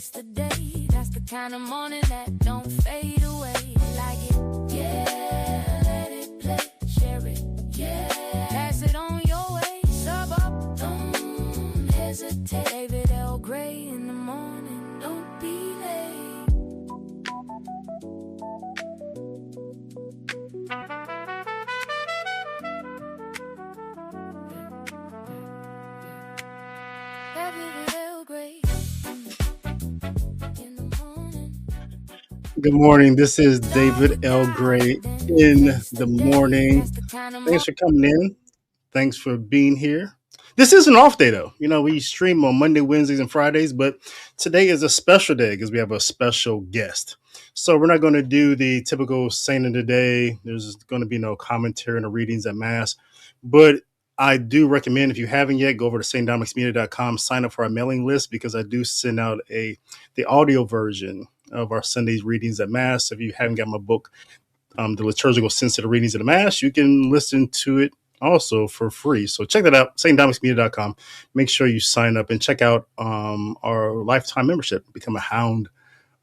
yesterday. That's the kind of morning that don't fade away. Like it, yeah, let it play, share it, yeah, pass it on your way, sub up, don't hesitate. David L. Gray in the morning, don't be late. David L. Gray in the morning. Good morning. This is David L. Gray in the morning. Thanks for coming in. Thanks for being here. This is an off day, though. You know, we stream on Monday, Wednesdays, and Fridays, but today is a special day because we have a special guest. So we're not going to do the typical saint of the day. There's going to be no commentary and no readings at Mass. But I do recommend, if you haven't yet, go over to stdomicsmedia.com, sign up for our mailing list, because I do send out the audio version of our Sunday's readings at Mass. If you haven't got my book, The Liturgical Sense of the Readings of the Mass, you can listen to it also for free. So check that out, stdomicsmedia.com. Make sure you sign up and check out our lifetime membership, become a Hound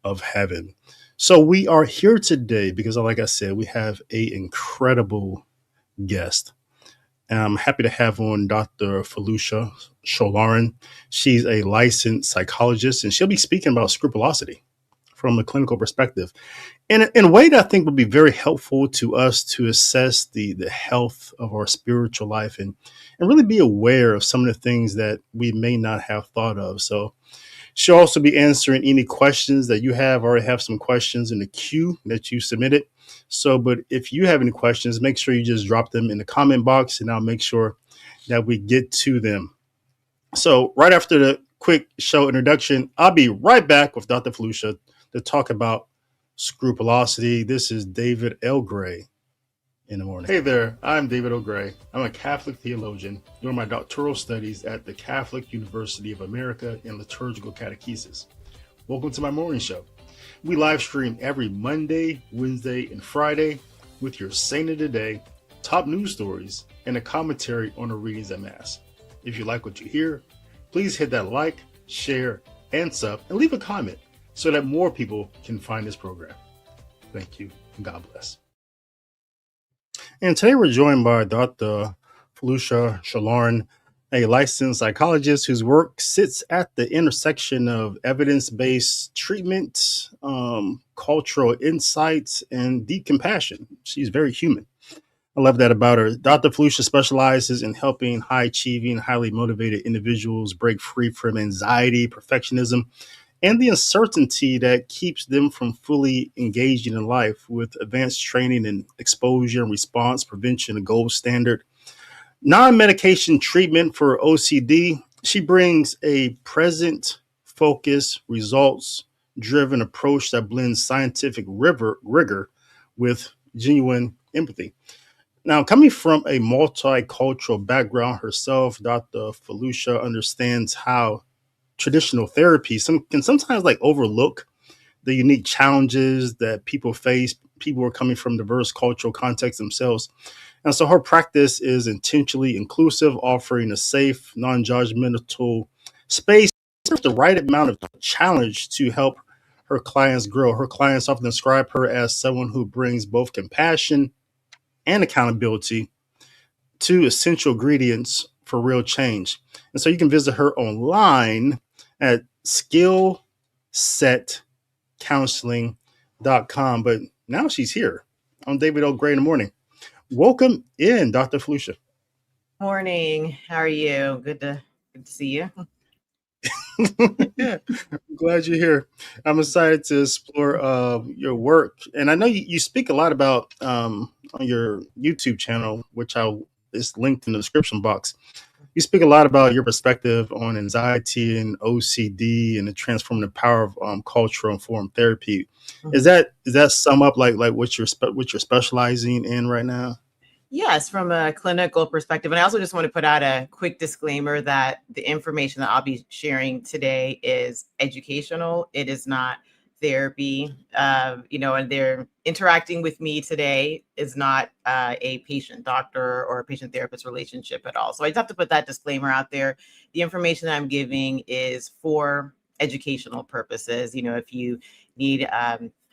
of Heaven. So we are here today because, like I said, we have an incredible guest. I'm happy to have on Dr. Foluso Solarin. She's a licensed psychologist, and she'll be speaking about scrupulosity from a clinical perspective, in a way that I think would be very helpful to us to assess the health of our spiritual life and really be aware of some of the things that we may not have thought of. So she'll also be answering any questions that you have. I already have some questions in the queue that you submitted. So, but if you have any questions, make sure you just drop them in the comment box, and I'll make sure that we get to them. So right after the quick show introduction, I'll be right back with Dr. Foluso to talk about scrupulosity. This is David L. Gray in the morning. Hey there, I'm David L. Gray. I'm a Catholic theologian doing my doctoral studies at the Catholic University of America in liturgical catechesis. Welcome to my morning show. We live stream every Monday, Wednesday, and Friday with your saint of the day, top news stories, and a commentary on the readings at Mass. If you like what you hear, please hit that like, share, and sub, and leave a comment so that more people can find this program. Thank you, and God bless. And today we're joined by Dr. Foluso Solarin, a licensed psychologist whose work sits at the intersection of evidence-based treatment, cultural insights, and deep compassion. She's very human. I love that about her. Dr. Foluso specializes in helping high-achieving, highly motivated individuals break free from anxiety, perfectionism, and the uncertainty that keeps them from fully engaging in life, with advanced training in exposure and response prevention, a gold standard. Non-medication treatment for OCD. She brings a present, focused, results-driven approach that blends scientific rigor with genuine empathy. Now, coming from a multicultural background herself, Dr. Foluso understands how traditional therapy can sometimes overlook the unique challenges that people face. People are coming from diverse cultural contexts themselves. And so her practice is intentionally inclusive, offering a safe, non-judgmental space with the right amount of challenge to help her clients grow. Her clients often describe her as someone who brings both compassion and accountability, two essential ingredients for real change. And so you can visit her online at skillsetcounseling.com. But now she's here. I'm David L. Gray in the morning. Welcome in, Dr. Foluso. Morning. How are you? Good to see you. Yeah, I'm glad you're here. I'm excited to explore your work. And I know you speak a lot about on your YouTube channel, which is linked in the description box. You speak a lot about your perspective on anxiety and OCD and the transformative power of cultural informed therapy. Mm-hmm. Is that sum up like what you're specializing in right now? Yes, from a clinical perspective. And I also just want to put out a quick disclaimer that the information that I'll be sharing today is educational. It is not therapy, and they're interacting with me today is not a patient-doctor or a patient-therapist relationship at all. So I just have to put that disclaimer out there. The information I'm giving is for educational purposes. If you need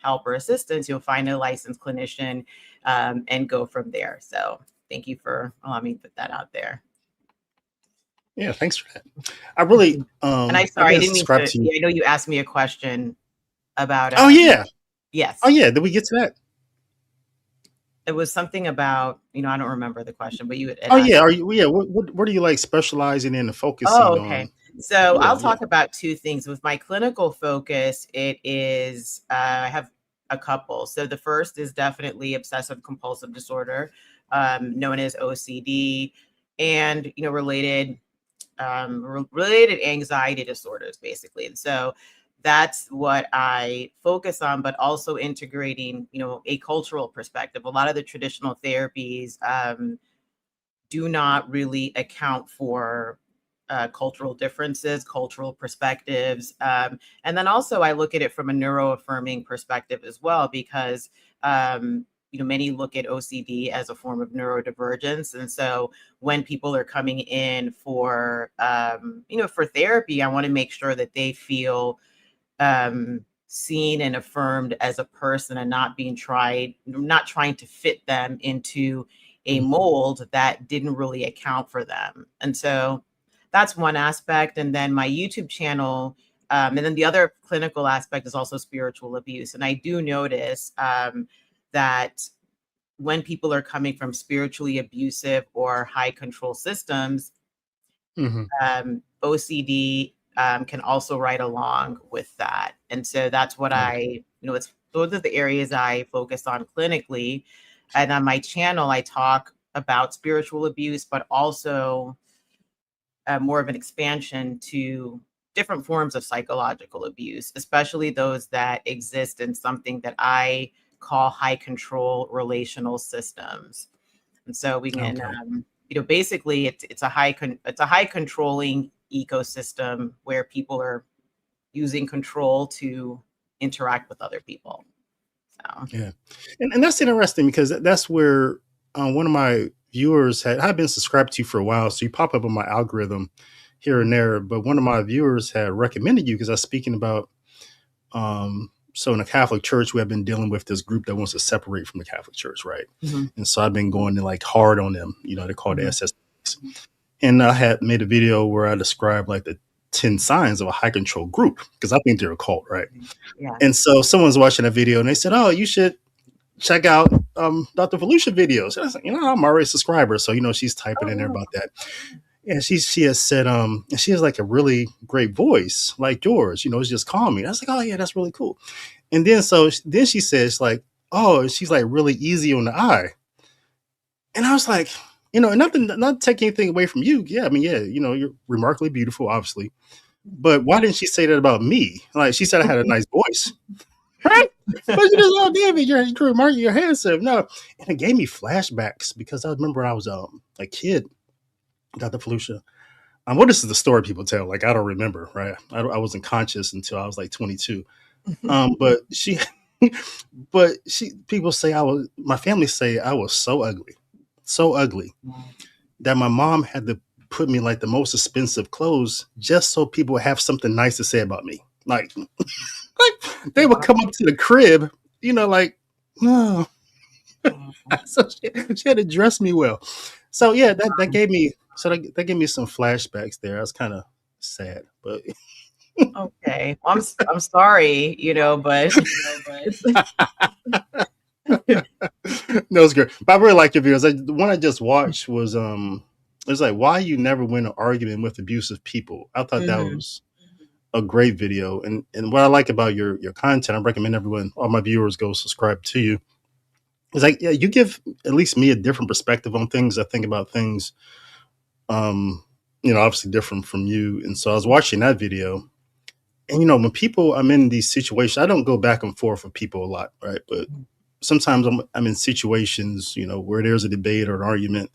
help or assistance, you'll find a licensed clinician and go from there. So thank you for allowing me to put that out there. Yeah, thanks for that. I really and I didn't mean to. I know you asked me a question about. Oh yeah. Yes. Oh yeah. Did we get to that? It was something about, I don't remember the question, but you. Oh yeah. Are you? Yeah. What are you like specializing in and focusing on? Okay. So I'll talk about two things. With my clinical focus, it is I have a couple. So the first is definitely obsessive compulsive disorder, known as OCD, and related anxiety disorders, basically. And so that's what I focus on, but also integrating, a cultural perspective. A lot of the traditional therapies do not really account for cultural differences, cultural perspectives. And then also I look at it from a neuroaffirming perspective as well, because many look at OCD as a form of neurodivergence. And so when people are coming in for, for therapy, I want to make sure that they feel seen and affirmed as a person, and not trying to fit them into a mold that didn't really account for them. And so that's one aspect. And then my YouTube channel, and then the other clinical aspect is also spiritual abuse. And I do notice that when people are coming from spiritually abusive or high control systems, OCD can also ride along with that. And so that's what those are the areas I focus on clinically. And on my channel, I talk about spiritual abuse, but also more of an expansion to different forms of psychological abuse, especially those that exist in something that I call high control relational systems. And so we can, basically it's a high controlling ecosystem where people are using control to interact with other people. So yeah, and that's interesting, because that's where one of my viewers I've been subscribed to you for a while, so you pop up on my algorithm here and there. But one of my viewers had recommended you because I was speaking about so in the Catholic Church, we have been dealing with this group that wants to separate from the Catholic Church, right? And so I've been going to hard on them. They're called the SS. And I had made a video where I described the 10 signs of a high control group, because I think they're a cult, right? Yeah. And so someone's watching that video and they said, "Oh, you should check out Dr. Foluso videos." And I was like, I'm already a subscriber. So, she's typing in there about that. And she has said, and she has a really great voice like yours, it's just calming. I was like, "Oh yeah, that's really cool." And then she says "Oh, she's really easy on the eye." And I was like, not taking anything away from you. Yeah. I mean, yeah, you're remarkably beautiful, obviously. But why didn't she say that about me? She said I had a nice voice. Right? But she just, "Oh, David, you're remarkable, you're handsome." No. And it gave me flashbacks, because I remember I was a kid, Dr. Foluso. This is the story people tell. I don't remember, right? I wasn't conscious until I was 22. But people say my family say I was so ugly that my mom had to put me the most expensive clothes just so people would have something nice to say about me. They would come up to the crib, no. So she had to dress me well. So yeah, that gave me that gave me some flashbacks there. I was kind of sad, but okay. Well, I'm sorry, but no, it's good. But I really like your videos. The one I just watched was it was why you never win an argument with abusive people. I thought that was a great video. And what I like about your content, I recommend all my viewers go subscribe to you. It's you give at least me a different perspective on things. I think about things, obviously different from you. And so I was watching that video, and when I'm in these situations, I don't go back and forth with people a lot, right? But sometimes I'm in situations, where there's a debate or an argument,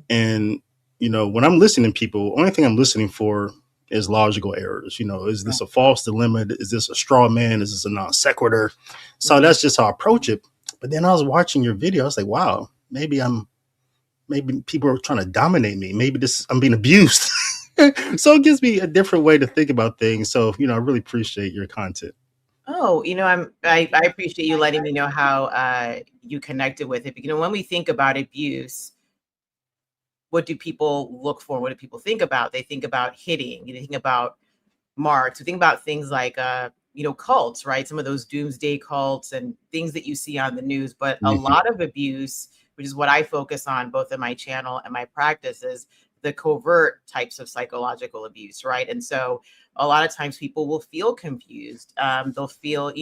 and when I'm listening to people, only thing I'm listening for is logical errors. Is this a false dilemma? Is this a straw man? Is this a non sequitur? So that's just how I approach it. But then I was watching your video. I was like, wow, maybe people are trying to dominate me. Maybe I'm being abused. So it gives me a different way to think about things. So, I really appreciate your content. Oh, I appreciate you letting me know how you connected with it. When we think about abuse, what do people look for? What do people think about? They think about hitting. They think about marks. We think about things like cults, right? Some of those doomsday cults and things that you see on the news. But a Mhm. lot of abuse, which is what I focus on both in my channel and my practice, is the covert types of psychological abuse, right? And so a lot of times people will feel confused. They'll feel,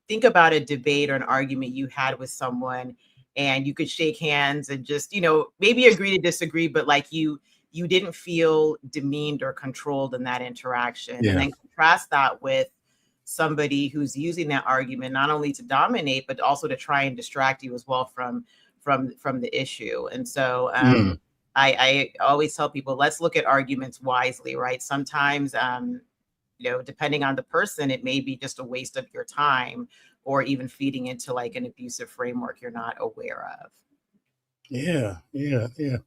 think about a debate or an argument you had with someone, and you could shake hands and just, maybe agree to disagree, but like you didn't feel demeaned or controlled in that interaction. And Yeah. then contrast that with somebody who's using that argument not only to dominate, but also to try and distract you as well from the issue. And so Mm. I always tell people, let's look at arguments wisely, right? Sometimes depending on the person, it may be just a waste of your time, or even feeding into like an abusive framework you're not aware of. Yeah. Yeah. Yeah.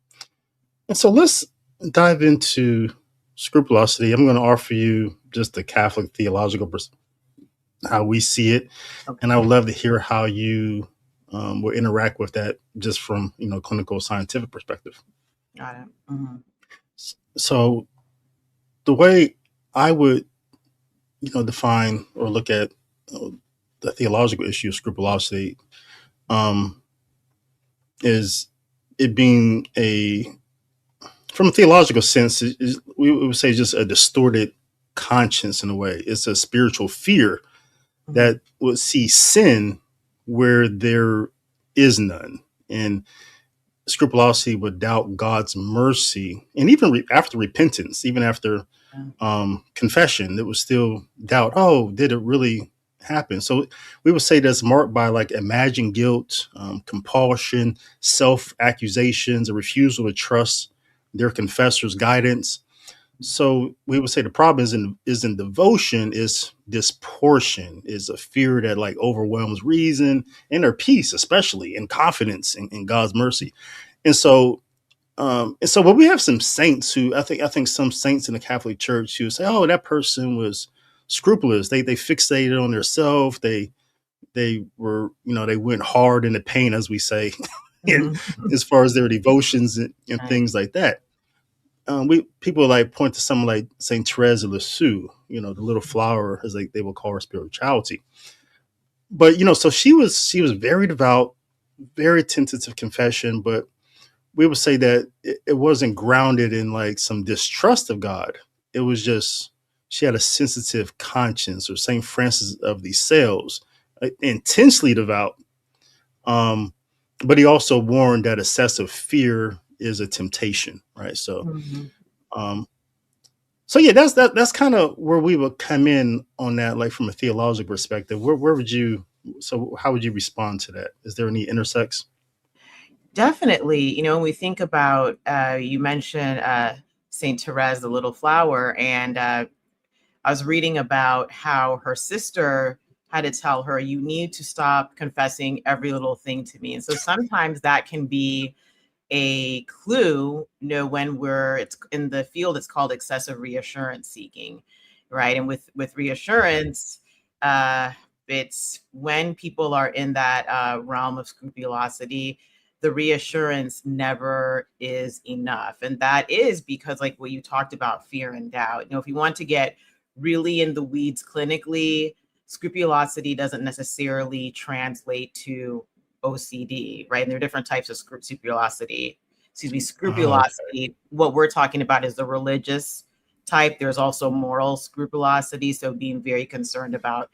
And so let's dive into scrupulosity. I'm going to offer you just the Catholic theological how we see it, and I Okay. would love to hear how you will interact with that, just from clinical scientific perspective. Got it. Mhm. So the way I would define or look at uh, the theological issue of scrupulosity um, is it being from a theological sense, we would say just a distorted conscience in a way. It's a spiritual fear Mhm. that would see sin where there is none. And scrupulosity would doubt God's mercy. And even after repentance, even after Yeah. confession, it was still doubt. Oh, did it really happen? So we would say that's marked by like imagined guilt, compulsion, self accusations, a refusal to trust their confessor's guidance. So we would say the problem is in devotion, is this portion, is a fear that like overwhelms reason and their peace, especially, and confidence in God's mercy. And so when we have some saints who I think some saints in the Catholic Church who say, oh, that person was scrupulous. They fixated on their self. They were, they went hard in the pain, as we say, and Mhm. as far as their devotions and Right. things like that. We people like point to someone like Saint Therese of Lisieux, the little flower, as they will call her spirituality. But so she was very devout, very attentive to confession, but we would say that it wasn't grounded in like some distrust of God. It was just she had a sensitive conscience. Or Saint Francis of the Sales, intensely devout, um, but he also warned that excessive fear is a temptation, right? So. Mhm. Um, So yeah, that's kind of where we would come in on that, like from a theological perspective. Where would you? So how would you respond to that? Is there any intersex? Definitely. When we think about, you mentioned Saint Therese, the little flower, and I was reading about how her sister had to tell her, you need to stop confessing every little thing to me. And so sometimes that can be a clue, when it's in the field, it's called excessive reassurance seeking, right? And with reassurance, uh, it's when people are in that realm of scrupulosity, the reassurance never is enough. And that is because, like what you talked about, fear and doubt. If you want to get really in the weeds clinically, scrupulosity doesn't necessarily translate to OCD, right? And there are different types of scrupulosity. Excuse me, Oh, okay. scrupulosity. What we're talking about is the religious type. There's also moral scrupulosity, so being very concerned about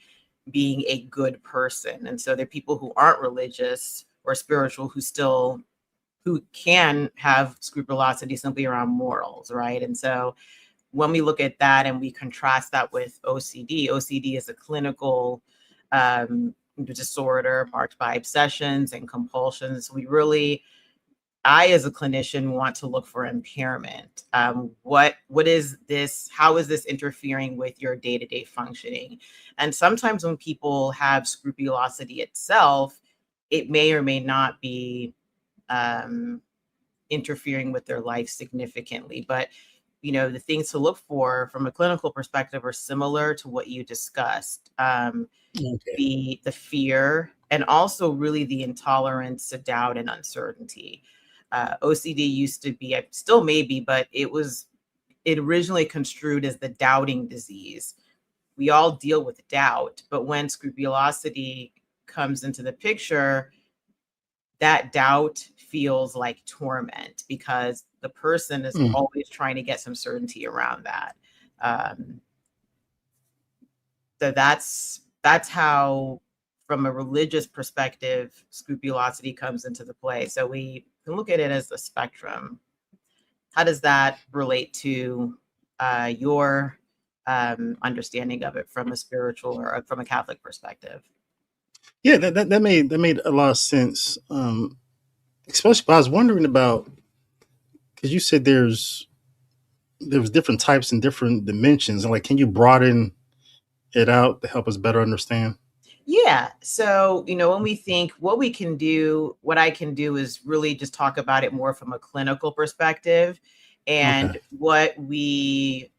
being a good person. And so there are people who aren't religious or spiritual who can have scrupulosity simply around morals, right? And so when we look at that and we contrast that with OCD is a clinical disorder marked by obsessions and compulsions. I, as a clinician, want to look for impairment. What is this? How is this interfering with your day-to-day functioning? And sometimes when people have scrupulosity itself, it may or may not be um, interfering with their life significantly. But the things to look for from a clinical perspective are similar to what you discussed. Okay. The fear, and also really the intolerance to doubt and uncertainty. OCD used to be, still maybe, but it originally construed as the doubting disease. We all deal with doubt, but when scrupulosity comes into the picture, that doubt feels like torment because the person is always trying to get some certainty around that. So that's how, from a religious perspective, scrupulosity comes into the play. So we can look at it as a spectrum. How does that relate to your understanding of it from a spiritual or from a Catholic perspective? Yeah, that made a lot of sense. Especially, I was wondering about, because you said there's different types and different dimensions, and like, can you broaden it out to help us better understand? Yeah. So, when we think what I can do is really just talk about it more from a clinical perspective, and Okay. what we,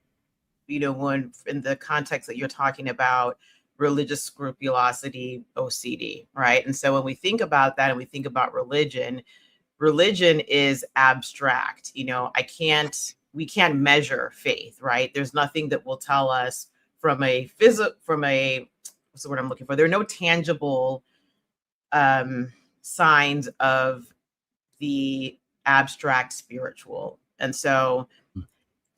when in the context that you're talking about religious scrupulosity, OCD, right? And so when we think about that and we think about religion is abstract. We can't measure faith, right? There's nothing that will tell us from a what's the word I'm looking for? There are no tangible signs of the abstract spiritual. And so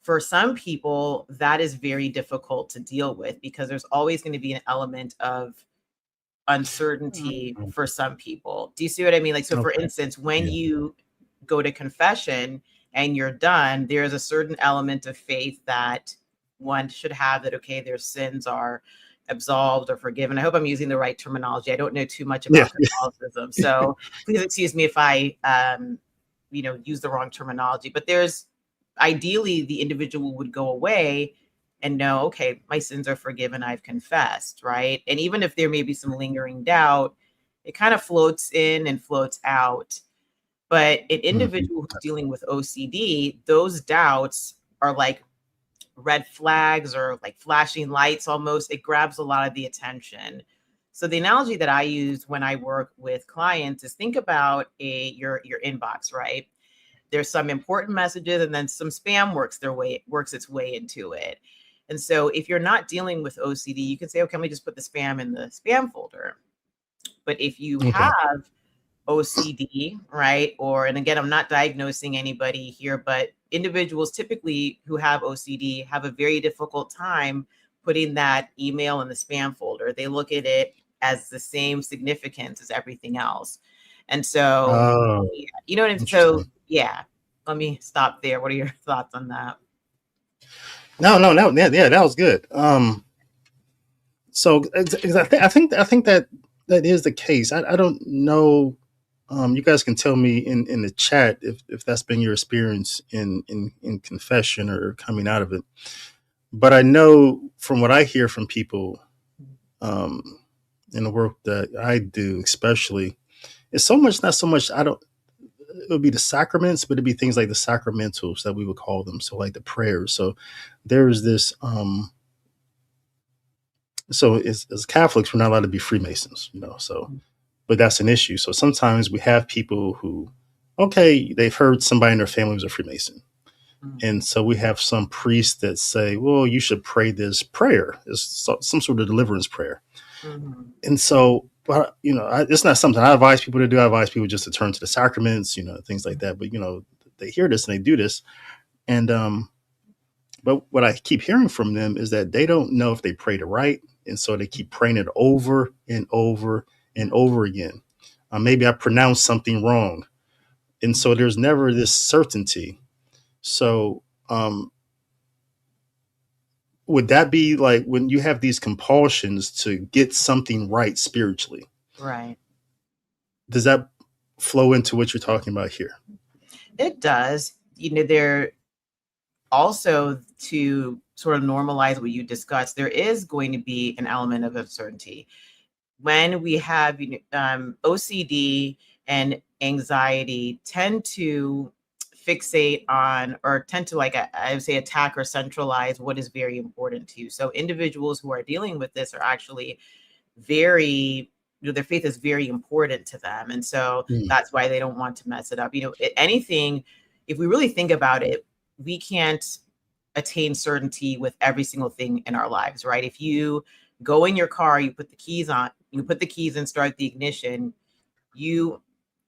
for some people, that is very difficult to deal with because there's always going to be an element of uncertainty for some people. Do you see what I mean? Like, so for instance, when you go to confession and you're done, there's a certain element of faith that one should have, that, okay, their sins are absolved or forgiven. I hope I'm using the right terminology. I don't know too much about Catholicism, so please excuse me if I, use the wrong terminology. But ideally, the individual would go away and know, okay, my sins are forgiven, I've confessed, right? And even if there may be some lingering doubt, it kind of floats in and floats out. But an individual who's dealing with OCD, those doubts are like red flags or like flashing lights almost. It grabs a lot of the attention. So the analogy that I use when I work with clients is, think about your inbox, right? There's some important messages and then some spam works its way into it. And so if you're not dealing with OCD, you can say, okay, let me just put the spam in the spam folder. But if you have OCD, right? And again, I'm not diagnosing anybody here, but individuals typically who have OCD have a very difficult time putting that email in the spam folder. They look at it as the same significance as everything else. And so, you know what I mean? So, yeah, let me stop there. What are your thoughts on that? No, yeah, that was good. So I think that is the case. I don't know. You guys can tell me in the chat if that's been your experience in confession or coming out of it. But I know from what I hear from people in the work that I do, especially, it's not so much. It would be the sacraments, but it'd be things like the sacramentals that we would call them. So like the prayers. So there's this. So as Catholics, we're not allowed to be Freemasons, So, but that's an issue. So sometimes we have people who, okay, they've heard somebody in their family was a Freemason, and so we have some priests that say, well, you should pray this prayer. It's some sort of deliverance prayer. And so, but it's not something I advise people to do. I advise people just to turn to the sacraments, things like that. But they hear this and they do this, and but what I keep hearing from them is that they don't know if they prayed it right, and so they keep praying it over and over and over again. Maybe I pronounced something wrong, and so there's never this certainty. So, would that be like when you have these compulsions to get something right spiritually? Right. Does that flow into what you're talking about here? It does. There also, to sort of normalize what you discussed, there is going to be an element of uncertainty. When we have OCD and anxiety tend to fixate on, or tend to, like, I would say, attack or centralize what is very important to you. So individuals who are dealing with this are actually very, their faith is very important to them. And so that's why they don't want to mess it up. Anything, if we really think about it, we can't attain certainty with every single thing in our lives, right? If you go in your car, you put the keys and start the ignition, you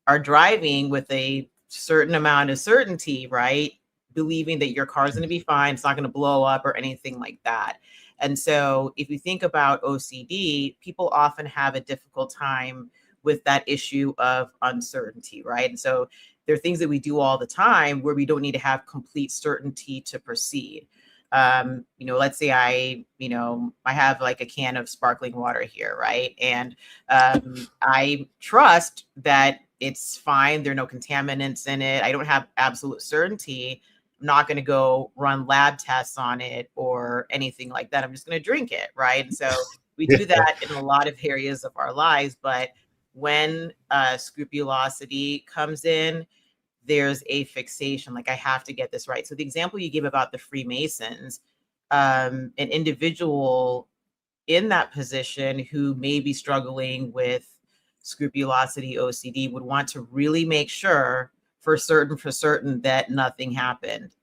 are driving with a certain amount of certainty, right? Believing that your car's going to be fine, it's not going to blow up or anything like that. And so if you think about OCD, people often have a difficult time with that issue of uncertainty, right? And so there are things that we do all the time where we don't need to have complete certainty to proceed. Let's say I have like a can of sparkling water here, right? And I trust that it's fine. There are no contaminants in it. I don't have absolute certainty. I'm not going to go run lab tests on it or anything like that. I'm just going to drink it, right? And so we do that in a lot of areas of our lives. But when scrupulosity comes in, there's a fixation, like I have to get this right. So the example you gave about the Freemasons, an individual in that position who may be struggling with scrupulosity, OCD, would want to really make sure for certain that nothing happened,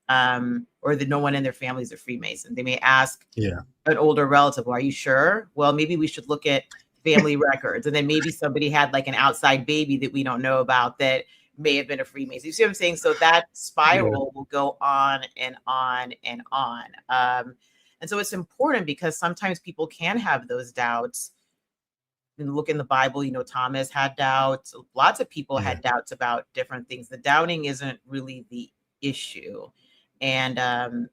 or that no one in their family is a Freemason. They may ask an older relative, well, are you sure? Well, maybe we should look at family records. And then maybe somebody had like an outside baby that we don't know about that may have been a Freemason. You see what I'm saying? So that spiral will go on and on and on. And so it's important because sometimes people can have those doubts. And look in the Bible, Thomas had doubts. Lots of people had doubts about different things. The doubting isn't really the issue. And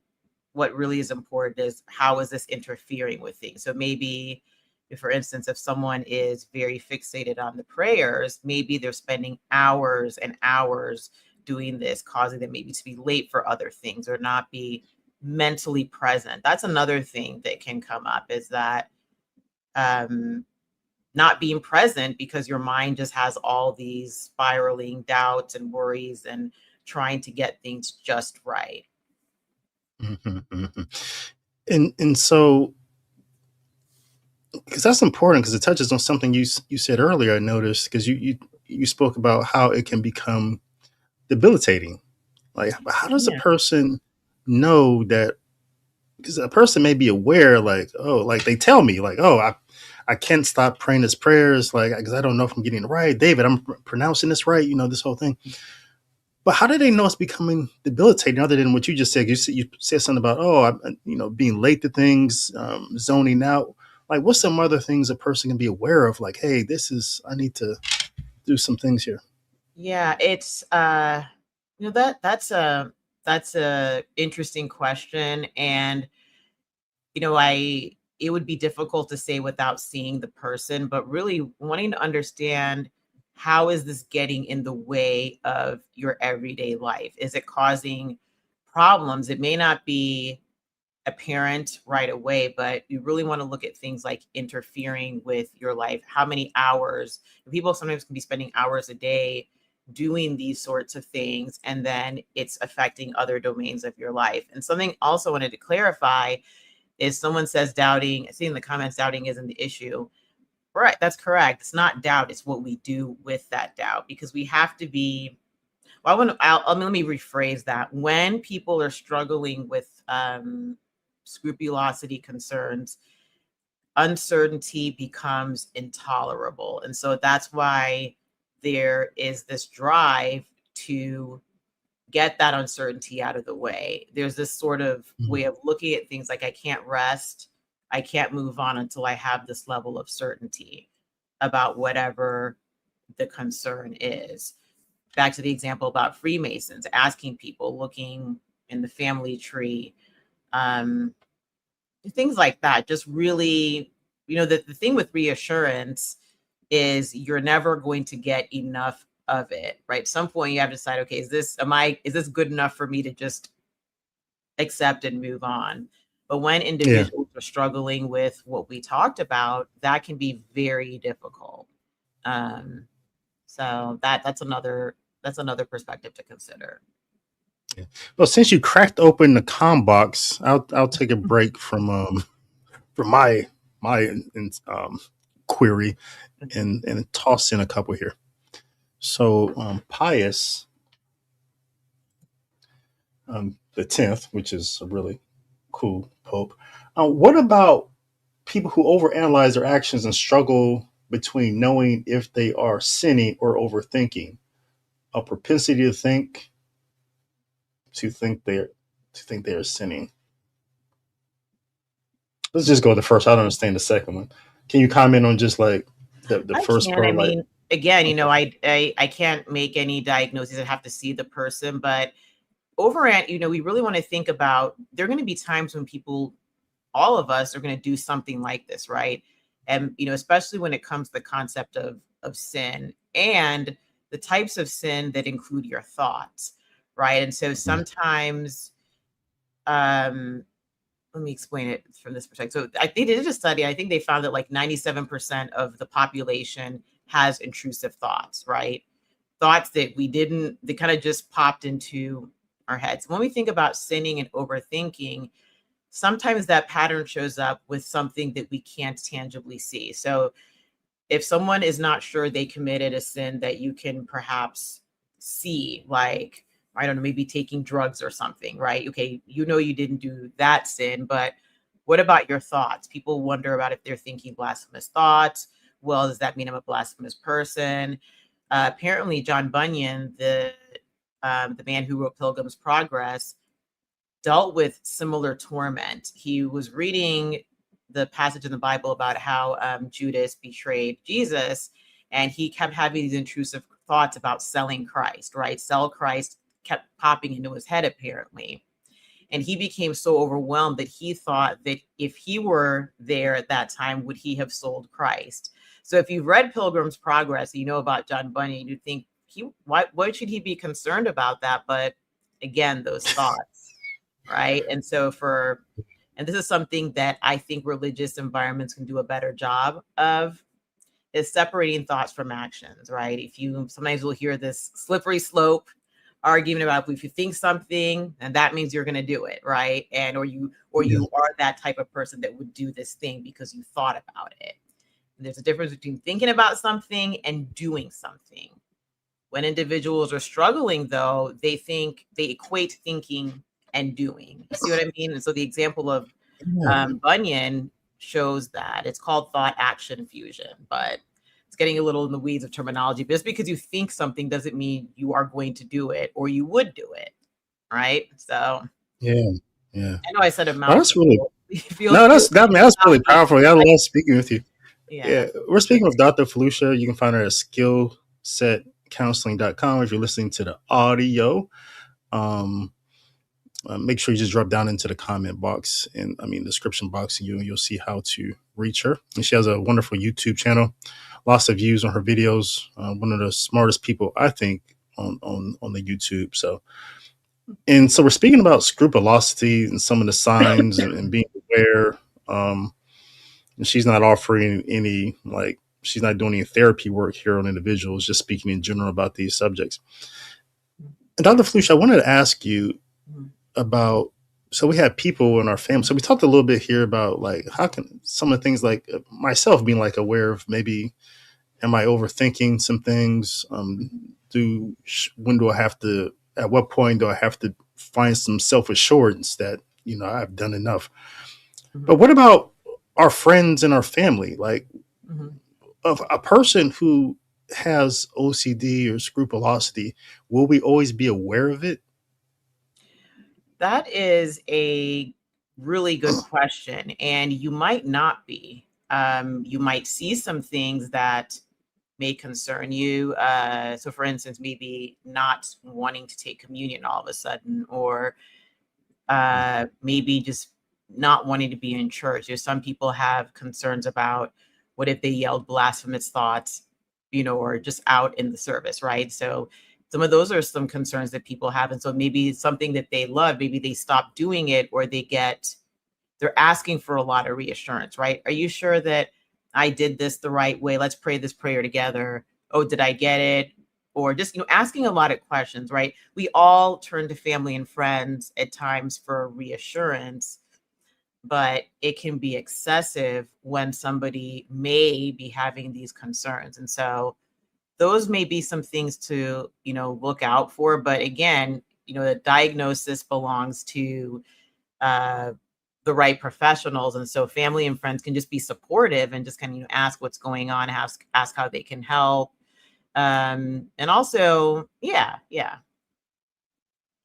what really is important is, how is this interfering with things? So maybe, for instance, if someone is very fixated on the prayers, maybe they're spending hours and hours doing this, causing them maybe to be late for other things or not be mentally present. That's another thing that can come up, is that not being present because your mind just has all these spiraling doubts and worries and trying to get things just right. And so, because that's important, because it touches on something you said earlier. I noticed, because you spoke about how it can become debilitating. Like, how does a person know that? Because a person may be aware, like, oh, like they tell me, like, oh, I can't stop praying this prayers, like, because I don't know if I'm getting it right. David, I'm pronouncing this right, this whole thing. But how do they know it's becoming debilitating, other than what you just said? You said something about, being late to things, zoning out. Like, what's some other things a person can be aware of? Like, hey, I need to do some things here. Yeah, it's that's a interesting question, and it would be difficult to say without seeing the person, but really wanting to understand, how is this getting in the way of your everyday life? Is it causing problems? It may not be apparent right away, but you really want to look at things like interfering with your life. How many hours? People sometimes can be spending hours a day doing these sorts of things, and then it's affecting other domains of your life. And something also wanted to clarify is, someone says doubting, I see in the comments, doubting isn't the issue. Right, that's correct. It's not doubt, it's what we do with that doubt, because we have to be, let me rephrase that. When people are struggling with scrupulosity concerns, uncertainty becomes intolerable. And so that's why there is this drive to get that uncertainty out of the way. There's this sort of way of looking at things like, I can't rest, I can't move on until I have this level of certainty about whatever the concern is. Back to the example about Freemasons, asking people, looking in the family tree, things like that. Just really, the thing with reassurance is, you're never going to get enough of it, right? At some point you have to decide, okay, is this good enough for me to just accept and move on? But when individuals are struggling with what we talked about, that can be very difficult. So that's another perspective to consider. Well, since you cracked open the com box, I'll take a break from my query and toss in a couple here. So Pius the 10th, which is a really cool pope. What about people who overanalyze their actions and struggle between knowing if they are sinning or overthinking? A propensity to think they are sinning. Let's just go with the first. I don't understand the second one. Can you comment on just like the I first can. I part? Like, mean, again, okay. I can't make any diagnosis. I have to see the person, but overant, we really want to think about, there are going to be times when people, all of us, are going to do something like this, right? And especially when it comes to the concept of sin and the types of sin that include your thoughts, right? And so Mhm. sometimes, let me explain it from this perspective. So they did a study. I think they found that like 97% of the population has intrusive thoughts, right? Thoughts that they kind of just popped into our heads. When we think about sinning and overthinking, sometimes that pattern shows up with something that we can't tangibly see. So if someone is not sure they committed a sin that you can perhaps see, like, I don't know, maybe taking drugs or something, right? Okay, you didn't do that sin, but what about your thoughts? People wonder about if they're thinking blasphemous thoughts. Well, does that mean I'm a blasphemous person? Apparently, John Bunyan, the man who wrote Pilgrim's Progress, dealt with similar torment. He was reading the passage in the Bible about how Judas betrayed Jesus, and he kept having these intrusive thoughts about selling Christ, right? Sell Christ kept popping into his head, apparently. And he became so overwhelmed that he thought that if he were there at that time, would he have sold Christ? So if you've read Pilgrim's Progress, you know about John Bunyan, you think, why should he be concerned about that? But again, those thoughts, right? And this is something that I think religious environments can do a better job of, is separating thoughts from actions, right? Sometimes we'll hear this slippery slope argument about, if you think something, and that means you're going to do it, right? And or you Yeah. are that type of person that would do this thing because you thought about it. And there's a difference between thinking about something and doing something. When individuals are struggling, though, they equate thinking and doing. You see what I mean? And so the example of Yeah. Bunyan shows that. It's called thought action fusion, but it's getting a little in the weeds of terminology. But just because you think something doesn't mean you are going to do it or you would do it, right? So Yeah. Yeah. I know I said a Oh, that's really mouthful. Feel no. free That's to really stop me. powerful. I love speaking with you. Yeah. Yeah, we're speaking with Dr. Foluso. You can find her at skillsetcounseling.com if you're listening to the audio. Um, Make sure you just drop down into the comment box and description box, and you'll see how to reach her. And she has a wonderful YouTube channel, lots of views on her videos. One of the smartest people, I think, on the YouTube. So we're speaking about scrupulosity and some of the signs and being aware. And she's not offering any, like, she's not doing any therapy work here on individuals, just speaking in general about these subjects. And Dr. Flush, I wanted to ask you Mhm. about, so we have people in our family. So we talked a little bit here about like how can some of the things, like myself being like aware of, maybe am I overthinking some things? When do I have to? At what point do I have to find some self assurance that I've done enough? But Mhm. what about our friends and our family? Like, Mhm. of a person who has OCD or scrupulosity, will we always be aware of it? That is a really good question. And you might not be. You might see some things that may concern you. So, for instance, maybe not wanting to take communion all of a sudden, or maybe just not wanting to be in church. There's some people have concerns about, what if they yelled blasphemous thoughts, or just out in the service, right? So some of those are some concerns that people have. And so maybe it's something that they love, maybe they stop doing it, or they're asking for a lot of reassurance, right? Are you sure that I did this the right way? Let's pray this prayer together. Oh, did I get it? or just, asking a lot of questions, right? We all turn to family and friends at times for reassurance, but it can be excessive when somebody may be having these concerns. And so those may be some things to, look out for. But again, the diagnosis belongs to the right professionals. And so family and friends can just be supportive and just kind of, ask what's going on, ask how they can help. And also, yeah. Yeah.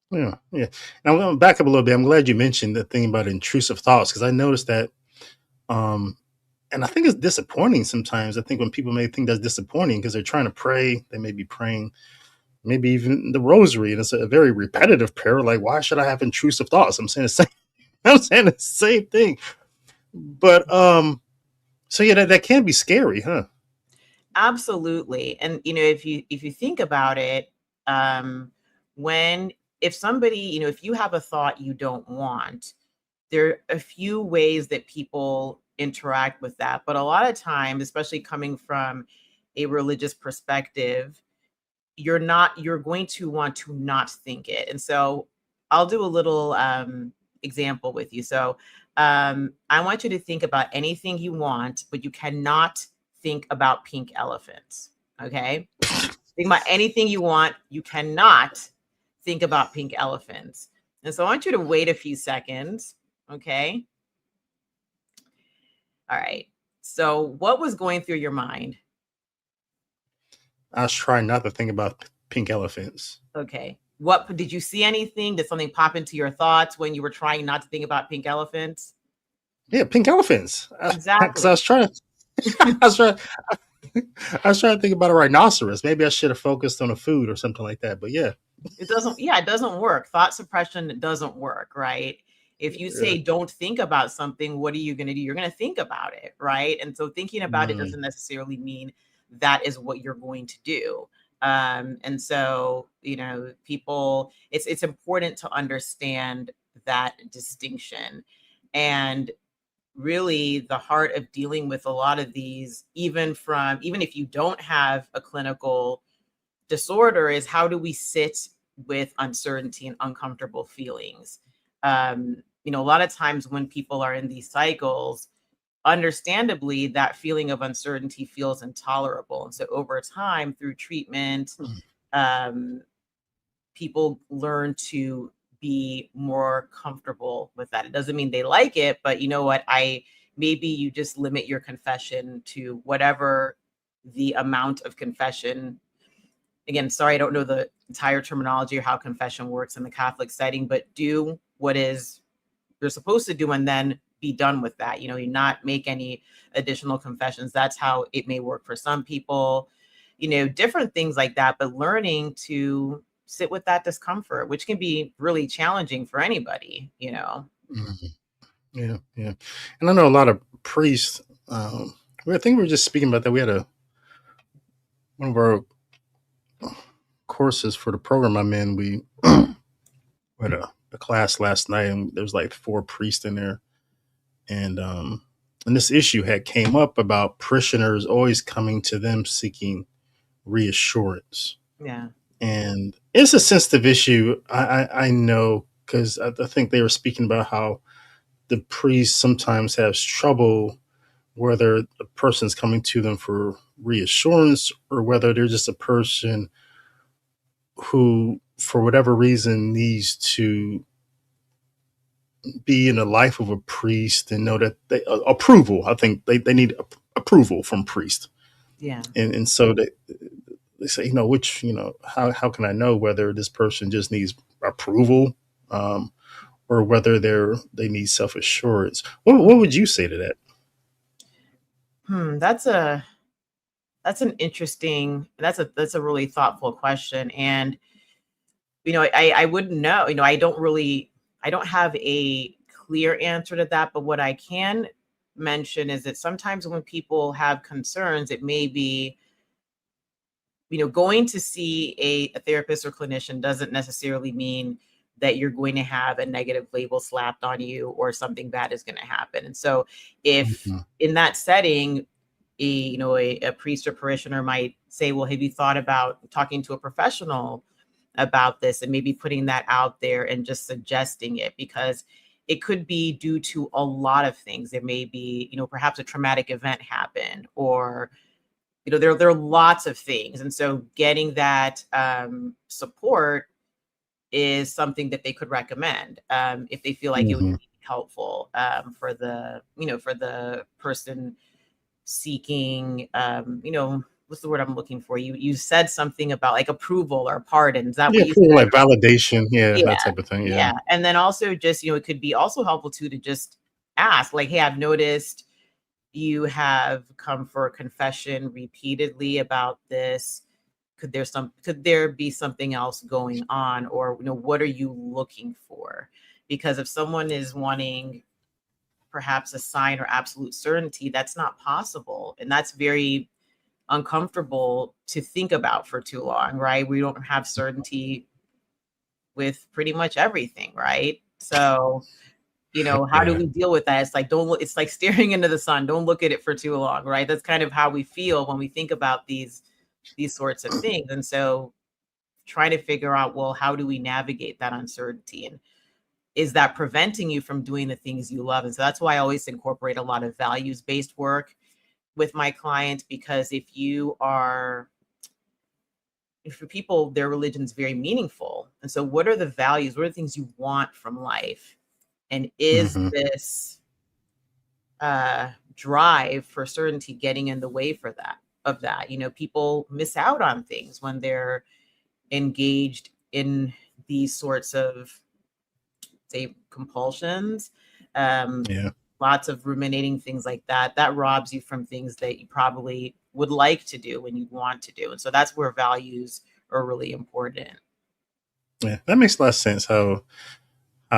Now I'm going to back up a little bit. I'm glad you mentioned the thing about intrusive thoughts, because I noticed that, and I think it's disappointing sometimes. I think when people may think that's disappointing because they're trying to pray, they may be praying, maybe even the rosary, and it's a very repetitive prayer. Like, why should I have intrusive thoughts? I'm saying the same. I'm saying the same thing. But so yeah, that can be scary, huh? Absolutely. And if you think about it, if somebody, if you have a thought you don't want, there are a few ways that people interact with that. But a lot of times, especially coming from a religious perspective, you're going to want to not think it. And so I'll do a little example with you. So I want you to think about anything you want, but you cannot think about pink elephants. Okay. Think about anything you want. You cannot think about pink elephants. And so I want you to wait a few seconds. Okay. All right. So what was going through your mind? I was trying not to think about pink elephants. Okay. What did you see anything? Did something pop into your thoughts when you were trying not to think about pink elephants? Yeah, pink elephants. Exactly. Because I was trying to think about a rhinoceros. Maybe I should have focused on a food or something like that. But yeah. It doesn't work. Thought suppression doesn't work, right? If you say don't think about something, what are you going to do? You're going to think about it, right? And so thinking about it doesn't necessarily mean that is what you're going to do. And so, people, it's important to understand that distinction. And really the heart of dealing with a lot of these, even if you don't have a clinical disorder, is how do we sit with uncertainty and uncomfortable feelings? A lot of times when people are in these cycles, understandably, that feeling of uncertainty feels intolerable. And so over time, through treatment, people learn to be more comfortable with that. It doesn't mean they like it, but you know what? Maybe you just limit your confession to whatever the amount of confession. Again, sorry, I don't know the entire terminology or how confession works in the Catholic setting, but do what is you're supposed to do and then be done with that. You not make any additional confessions. That's how it may work for some people, different things like that. But learning to sit with that discomfort, which can be really challenging for anybody, Mm-hmm. Yeah. And I know a lot of priests, I think we were just speaking about that. We had one of our courses for the program I'm in. We had a class last night, and there was like 4 priests in there. And this issue had came up about parishioners always coming to them seeking reassurance. Yeah. And it's a sensitive issue. I know, because I think they were speaking about how the priest sometimes has trouble whether a person's coming to them for reassurance or whether they're just a person who, for whatever reason, needs to be in the life of a priest and know that approval. I think they need approval from priest. Yeah. And so they say, how can I know whether this person just needs approval, or whether they need self-assurance? What would you say to that? That's an interesting, that's a really thoughtful question. And, I wouldn't know, I don't have a clear answer to that. But what I can mention is that sometimes when people have concerns, it may be, going to see a therapist or clinician doesn't necessarily mean that you're going to have a negative label slapped on you or something bad is going to happen. And so if in that setting, a priest or parishioner might say, well, have you thought about talking to a professional about this, and maybe putting that out there and just suggesting it, because it could be due to a lot of things. There may be, perhaps a traumatic event happened, or, there are lots of things. And so getting that support is something that they could recommend if they feel like it would be helpful for the person seeking, what's the word I'm looking for? You said something about like approval or pardon. Is that what you said? Like validation, that type of thing. Yeah. And then also just, it could be also helpful too to just ask, like, hey, I've noticed you have come for a confession repeatedly about this. Could there be something else going on? Or, what are you looking for? Because if someone is wanting perhaps a sign or absolute certainty, that's not possible. And that's very uncomfortable to think about for too long, right? We don't have certainty with pretty much everything, right? So, how do we deal with that? It's like, it's like staring into the sun. Don't look at it for too long, right? That's kind of how we feel when we think about these sorts of things. And so trying to figure out, well, how do we navigate that uncertainty? And is that preventing you from doing the things you love? And so that's why I always incorporate a lot of values-based work with my clients, because for people, their religion is very meaningful. And so what are the values? What are the things you want from life? And is this drive for certainty getting in the way of that? People miss out on things when they're engaged in these sorts of, say, compulsions. Lots of ruminating, things like that. That robs you from things that you probably would like to do when you want to do. And so that's where values are really important. Yeah, that makes a lot of sense. How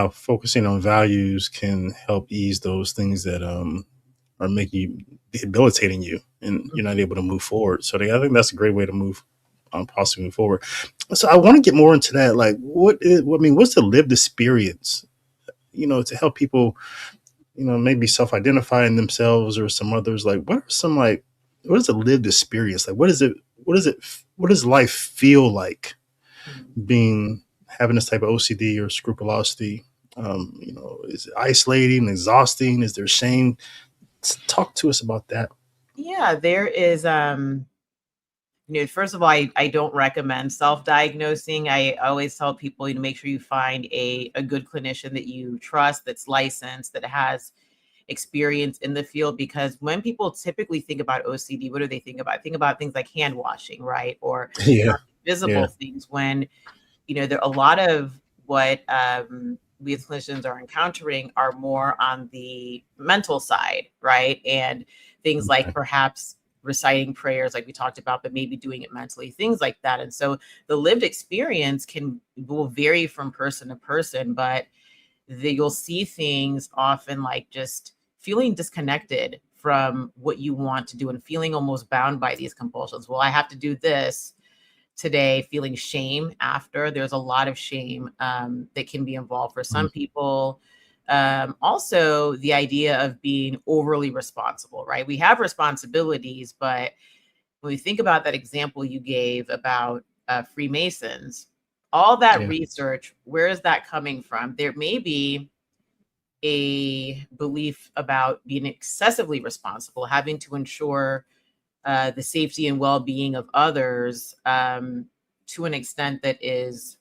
focusing on values can help ease those things that are making you debilitating you, and you're not able to move forward. So I think that's a great way to possibly move forward. So I want to get more into that. Like, what's the lived experience? To help people, maybe self-identify in themselves or some others. Like, what is a lived experience? Like, what does life feel like having this type of OCD or scrupulosity? Is it isolating, exhausting? Is there shame? Talk to us about that. Yeah, there is, first of all, I don't recommend self-diagnosing. I always tell people, make sure you find a good clinician that you trust, that's licensed, that has experience in the field. Because when people typically think about OCD, what do they think about? Think about things like hand washing, right? Or visible things, when, there are a lot of what we as clinicians are encountering are more on the mental side, right? And things like perhaps reciting prayers like we talked about, but maybe doing it mentally, things like that. And so the lived experience will vary from person to person, but you'll see things often like just feeling disconnected from what you want to do and feeling almost bound by these compulsions. Well, I have to do this today, feeling shame after. There's a lot of shame that can be involved for some people. Also, the idea of being overly responsible, right? We have responsibilities, but when we think about that example you gave about Freemasons, all that research, where is that coming from? There may be a belief about being excessively responsible, having to ensure the safety and well-being of others to an extent that is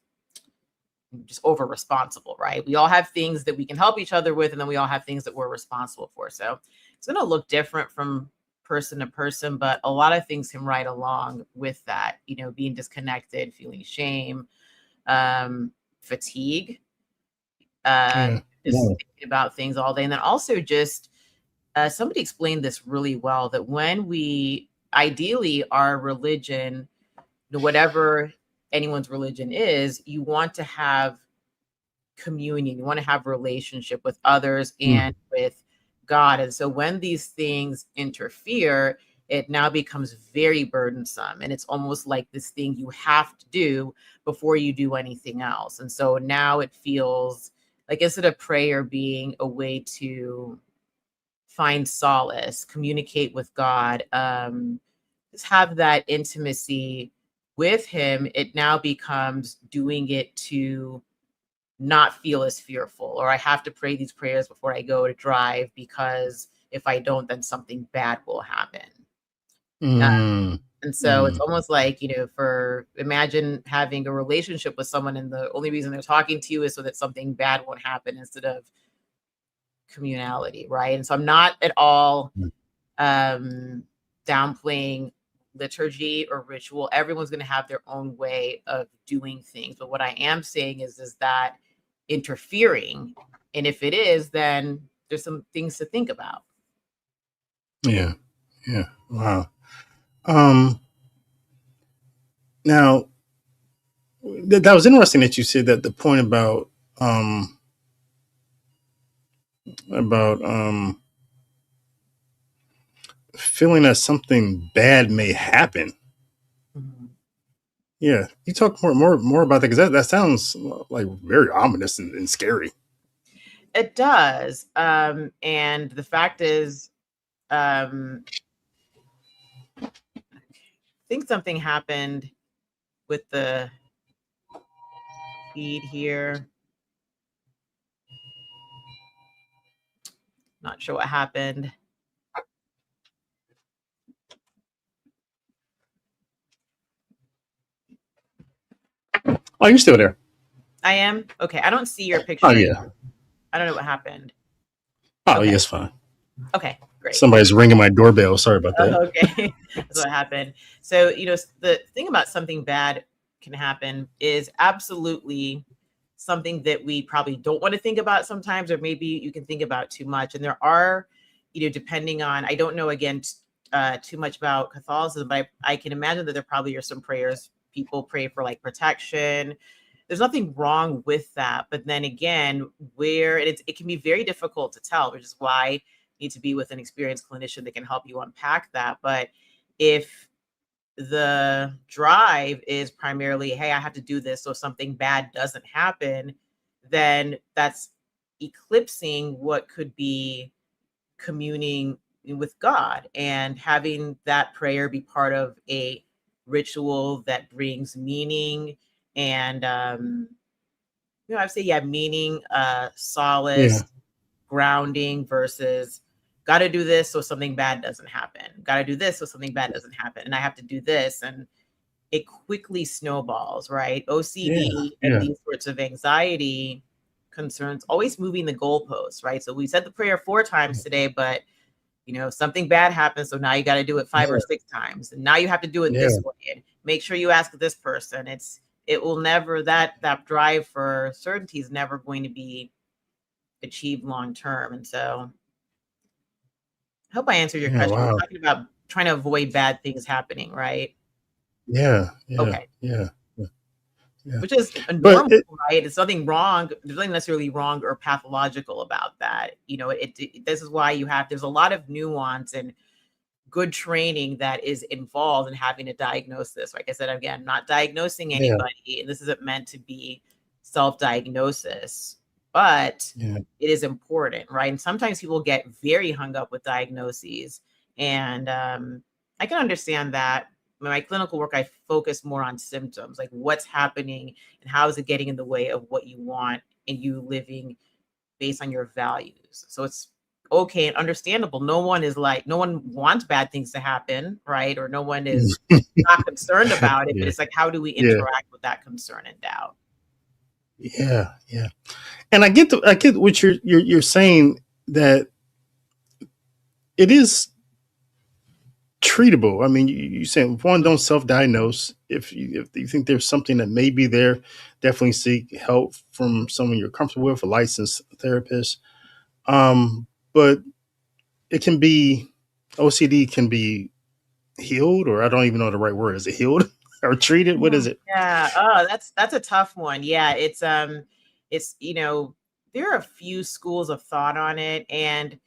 just over responsible, right? We all have things that we can help each other with, and then we all have things that we're responsible for. So it's going to look different from person to person, but a lot of things can ride along with that, being disconnected, feeling shame, fatigue, just thinking about things all day. And then also just somebody explained this really well, that when ideally our religion, whatever anyone's religion is, you want to have communion, you want to have relationship with others and with God. And so when these things interfere, it now becomes very burdensome. And it's almost like this thing you have to do before you do anything else. And so now it feels like, instead of prayer being a way to find solace, communicate with God, just have that intimacy with him, it now becomes doing it to not feel as fearful, or I have to pray these prayers before I go to drive because if I don't, then something bad will happen. Mm. And so it's almost like, imagine having a relationship with someone and the only reason they're talking to you is so that something bad won't happen instead of communality, right? And so I'm not at all downplaying liturgy or ritual. Everyone's going to have their own way of doing things. But what I am saying is that interfering? And if it is, then there's some things to think about. Yeah. Yeah. Wow. Now that was interesting that you said that the point about feeling that something bad may happen. Mm-hmm. Yeah, you talk more about that because that sounds like very ominous and scary. It does, and the fact is, I think something happened with the feed here. Not sure what happened. Oh, you're still there. I am? Okay. I don't see your picture. Oh, yeah. I don't know what happened. Oh, okay. Yes, fine. Okay, great. Somebody's ringing my doorbell. Sorry about that. Okay. That's what happened. So, the thing about something bad can happen is absolutely something that we probably don't want to think about sometimes, or maybe you can think about too much. And there are, depending on, I don't know, again, too much about Catholicism, but I can imagine that there probably are some prayers people pray for, like protection. There's nothing wrong with that. But then again, it can be very difficult to tell, which is why you need to be with an experienced clinician that can help you unpack that. But if the drive is primarily, hey, I have to do this so something bad doesn't happen, then that's eclipsing what could be communing with God and having that prayer be part of a ritual that brings meaning and I'd say meaning, solace, grounding versus got to do this so something bad doesn't happen. Got to do this so something bad doesn't happen. And I have to do this. And it quickly snowballs, right? OCD and these sorts of anxiety concerns, always moving the goalposts, right? So we said the prayer 4 times today, but something bad happens. So now you got to do it 5 or 6 times. And now you have to do it this way. And make sure you ask this person. It will never, that drive for certainty is never going to be achieved long term. And so I hope I answered your question. Wow. We're talking about trying to avoid bad things happening, right? Yeah. Okay. Yeah. Which is normal, right? It's nothing wrong. There's nothing necessarily wrong or pathological about that. This is why there's a lot of nuance and good training that is involved in having a diagnosis. Like I said, again, not diagnosing anybody, and this isn't meant to be self-diagnosis, but it is important, right? And sometimes people get very hung up with diagnoses, and I can understand that. In my clinical work, I focus more on symptoms, like what's happening and how is it getting in the way of what you want and you living based on your values. So it's okay and understandable. No one wants bad things to happen, right? Or no one is not concerned about it, but it's like, how do we interact with that concern and doubt? Yeah. And I get what you're saying, that it is treatable. I mean, you saying, one, don't self-diagnose. If you think there's something that may be there, definitely seek help from someone you're comfortable with, a licensed therapist. But it can be, OCD can be healed, or I don't even know the right word. Is it healed or treated? What is it? Yeah. Oh, that's a tough one. Yeah. It's there are a few schools of thought on it, and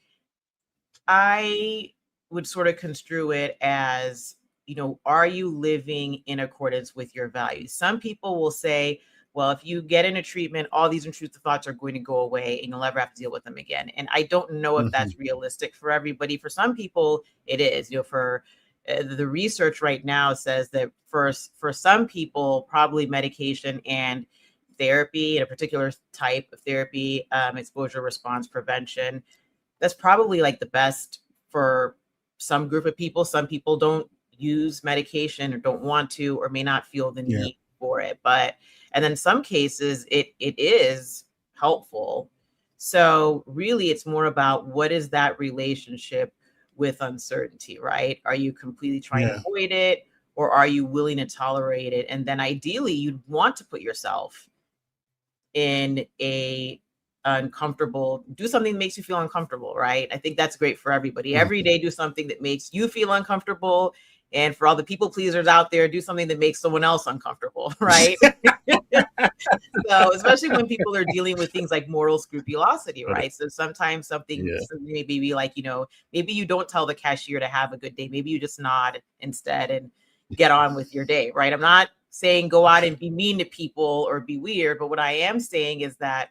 I would sort of construe it as, are you living in accordance with your values? Some people will say, well, if you get into treatment, all these intrusive thoughts are going to go away and you'll never have to deal with them again. And I don't know if that's realistic for everybody. For some people, it is. For the research right now says that for some people, probably medication and therapy, and a particular type of therapy, exposure response prevention, that's probably like the best for some group of people. Some people don't use medication or don't want to, or may not feel the need for it. And then some cases it is helpful. So really it's more about what is that relationship with uncertainty, right? Are you completely trying to avoid it, or are you willing to tolerate it? And then ideally you'd want to put yourself in a uncomfortable, do something that makes you feel uncomfortable, right? I think that's great for everybody. Every day do something that makes you feel uncomfortable. And for all the people pleasers out there, do something that makes someone else uncomfortable, right? So especially when people are dealing with things like moral scrupulosity, right? So sometimes something maybe be like, maybe you don't tell the cashier to have a good day. Maybe you just nod instead and get on with your day, right? I'm not saying go out and be mean to people or be weird, but what I am saying is that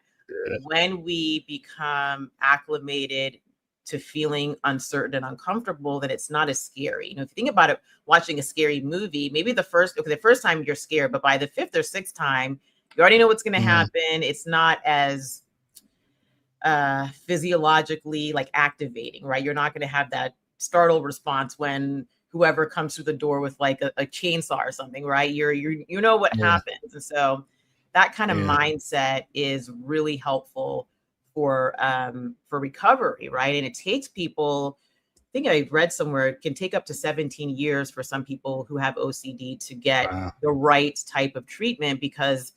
when we become acclimated to feeling uncertain and uncomfortable, that it's not as scary. If you think about it, watching a scary movie, maybe the first time you're scared, but by the fifth or sixth time, you already know what's going to happen. It's not as physiologically like activating, right? You're not going to have that startle response when whoever comes through the door with like a chainsaw or something, right? You know what happens. And so that kind of mindset is really helpful for recovery, right? And it takes people, I think I read somewhere, it can take up to 17 years for some people who have OCD to get the right type of treatment, because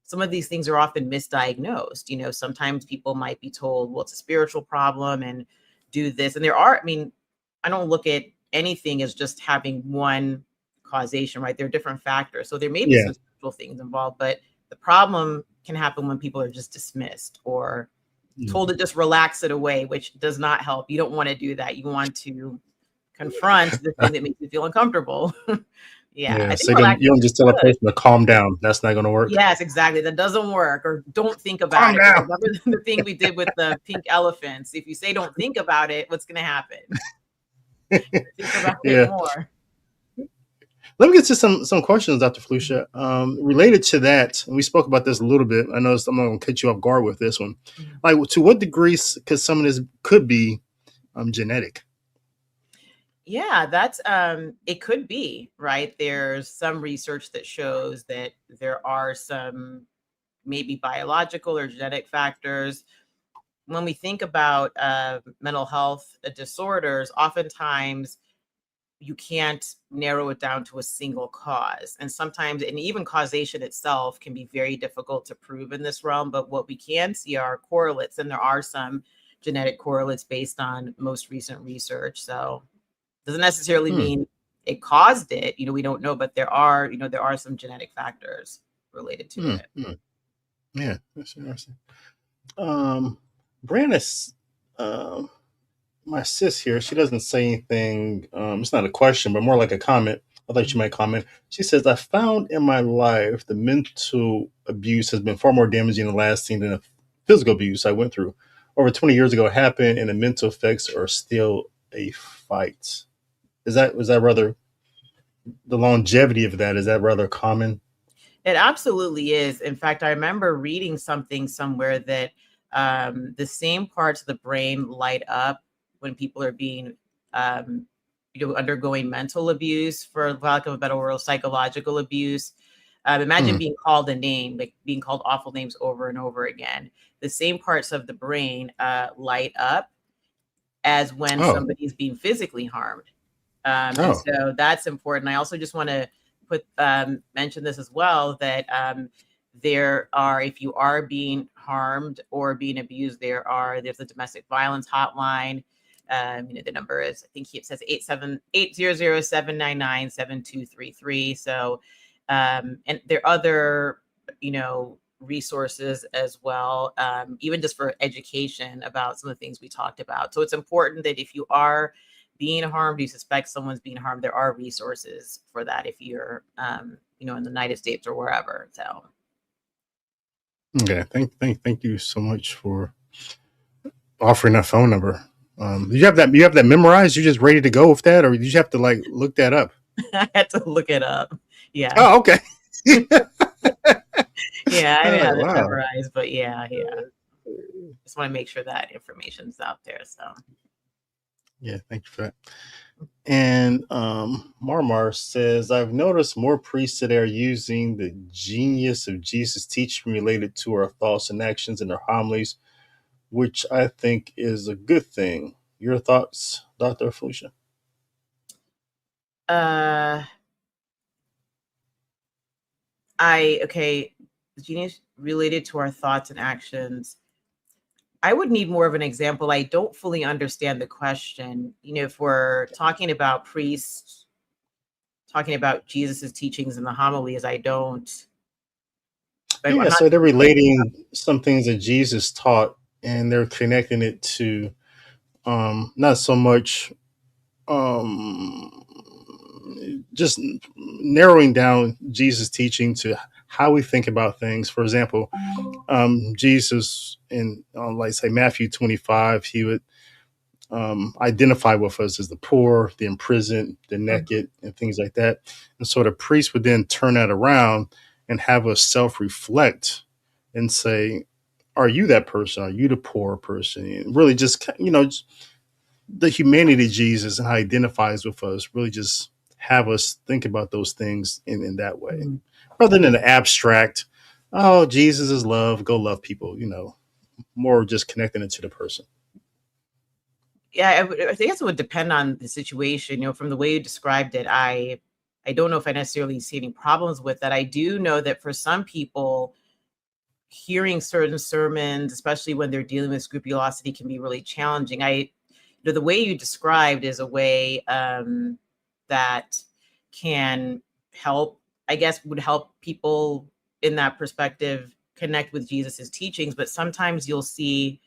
some of these things are often misdiagnosed. Sometimes people might be told, well, it's a spiritual problem and do this. And I don't look at anything as just having one causation, right? There are different factors. So there may be some spiritual things involved, but the problem can happen when people are just dismissed or told to just relax it away, which does not help. You don't want to do that. You want to confront the thing that makes you feel uncomfortable. I think so you don't just tell a person to calm down. That's not going to work. Yes, exactly. That doesn't work. Or don't think about it. Remember the thing we did with the pink elephants? If you say don't think about it, what's going to happen? Think about it more. Let me get to some questions, Dr. Foluso. Related to that, and we spoke about this a little bit. I know I'm not going to catch you off guard with this one. Like, to what degree could some of this could be genetic? Yeah, that's it could be, right? There's some research that shows that there are some maybe biological or genetic factors. When we think about mental health disorders, oftentimes you can't narrow it down to a single cause. And sometimes, and even causation itself can be very difficult to prove in this realm. But what we can see are correlates, and there are some genetic correlates based on most recent research. So doesn't necessarily mean it caused it. We don't know, but there are some genetic factors related to it. Yeah, that's interesting. Brandis, my sis here, she doesn't say anything. It's not a question, but more like a comment. I thought she might comment. She says, I found in my life the mental abuse has been far more damaging and lasting than the physical abuse I went through. Over 20 years ago, it happened, and the mental effects are still a fight. Was that rather, the longevity of that, is that rather common? It absolutely is. In fact, I remember reading something somewhere that the same parts of the brain light up when people are being, undergoing mental abuse, for lack of a better word, psychological abuse. Imagine being called a name, like being called awful names over and over again. The same parts of the brain light up as when somebody's being physically harmed. And so that's important. I also just want to mention this as well, that if you are being harmed or being abused, there's a domestic violence hotline. The number is, I think it says 800-799-7233. So, and there are other, resources as well, even just for education about some of the things we talked about. So it's important that if you are being harmed, you suspect someone's being harmed, there are resources for that if you're, in the United States or wherever. So. Okay. Thank you so much for offering that phone number. Do you have that? You have that memorized? You just ready to go with that, or did you have to like look that up? I had to look it up. Yeah. Oh, okay. Yeah, I didn't Oh, have it wow. memorized, but yeah. Just want to make sure that information's out there. So Yeah, thank you for that. And Marmar says, I've noticed more priests that are using the genius of Jesus' teaching related to our thoughts and actions in their homilies, which I think is a good thing. Your thoughts, Dr. Felicia? Genius related to our thoughts and actions. I would need more of an example. I don't fully understand the question. If we're talking about priests, talking about Jesus's teachings in the homilies, I'm Yeah, not so they're sure. relating some things that Jesus taught and they're connecting it to not so much um, just narrowing down Jesus' teaching to how we think about things. For example, Jesus in like say Matthew 25, he would identify with us as the poor, the imprisoned, the naked, and things like that. And so the priest would then turn that around and have us self-reflect and say, are you that person? Are you the poor person? And really just, the humanity of Jesus and how he identifies with us, really just have us think about those things in that way. Mm-hmm. Rather than the abstract, oh, Jesus is love, go love people, more just connecting it to the person. Yeah, I think it would depend on the situation. From the way you described it, I don't know if I necessarily see any problems with that. I do know that for some people, hearing certain sermons, especially when they're dealing with scrupulosity, can be really challenging. The way you described is a way that can help, I guess, would help people in that perspective connect with Jesus's teachings. But sometimes you'll see,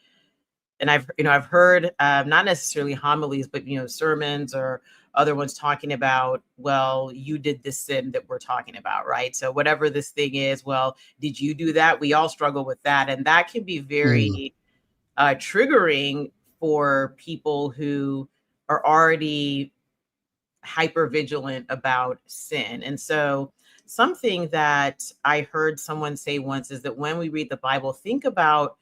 and I've heard not necessarily homilies, but sermons or other ones talking about, well, you did this sin that we're talking about, right? So whatever this thing is, well, did you do that? We all struggle with that, and that can be very triggering for people who are already hyper vigilant about sin. And so something that I heard someone say once is that when we read the Bible, think about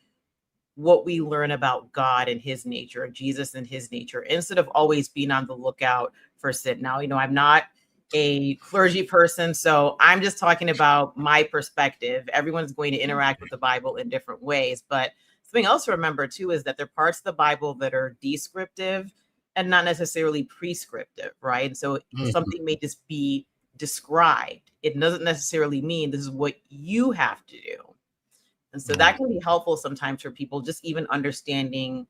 what we learn about God and his nature, Jesus and his nature, instead of always being on the lookout for sin. Now, I'm not a clergy person, so I'm just talking about my perspective. Everyone's going to interact with the Bible in different ways. But something else to remember too is that there are parts of the Bible that are descriptive and not necessarily prescriptive, right? And so something may just be described. It doesn't necessarily mean this is what you have to do. And so that can be helpful sometimes for people, just even understanding